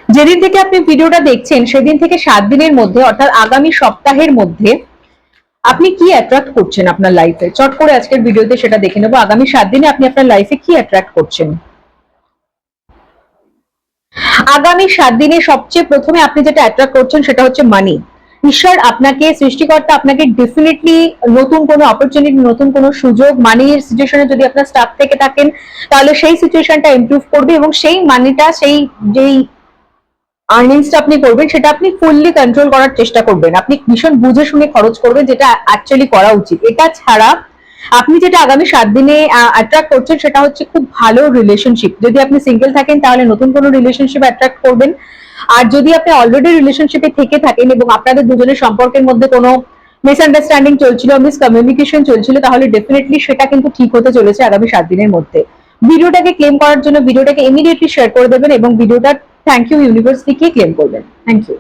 যেদিন থেকে আপনি ভিডিওটা দেখছেন সেদিন থেকে 7 দিনের মধ্যে অর্থাৎ আগামী সপ্তাহের মধ্যে আপনি কি অ্যাট্রাক্ট করছেন আপনার লাইফে, চট করে আজকের ভিডিওতে সেটা দেখে নেবো। আগামী 7 দিনে আপনি আপনার লাইফে কি অ্যাট্রাক্ট করছেন। আগামী 7 দিনে সবচেয়ে প্রথমে আপনি যেটা অ্যাট্রাক্ট করছেন সেটা হচ্ছে মানি। ঈশ্বর আপনাকে, সৃষ্টিকর্তা আপনাকে ডেফিনেটলি নতুন কোনো অপরচুনিটি, নতুন কোনো সুযোগ, মানির সিচুয়েশনে যদি আপনার স্টাক থেকে থাকেন তাহলে সেই সিচুয়েশনটা ইমপ্রুভ করবে এবং সেই মানিটা, সেই যেই আর্নিংসটা আপনি করবেন সেটা আপনি ফুললি কন্ট্রোল করার চেষ্টা করবেন। আপনি ভীষণ বুঝে শুনে খরচ করবেন, যেটা অ্যাকচুয়ালি করা উচিত। এটা ছাড়া আপনি যেটা আগামী 7 দিনে অ্যাট্রাক্ট করছেন সেটা হচ্ছে খুব ভালো রিলেশনশিপ। যদি আপনি সিঙ্গেল থাকেন তাহলে নতুন কোনো রিলেশনশিপ অ্যাট্রাক্ট করবেন। আর যদি আপনি অলরেডি রিলেশনশিপে থেকে থাকেন এবং আপনাদের দুজনের সম্পর্কের মধ্যে কোনো মিসআন্ডারস্ট্যান্ডিং চলছিল, মিসকমিউনিকেশন চলছিল, তাহলে ডেফিনেটলি সেটা কিন্তু ঠিক হতে চলেছে আগামী 7 দিনের মধ্যে। ভিডিওটাকে ক্লেম করার জন্য ভিডিওটাকে ইমিডিয়েটলি শেয়ার করে দেবেন এবং ভিডিওটা থ্যাংক ইউ ইউনিভার্স লিখে ক্লেম করবেন। Thank you.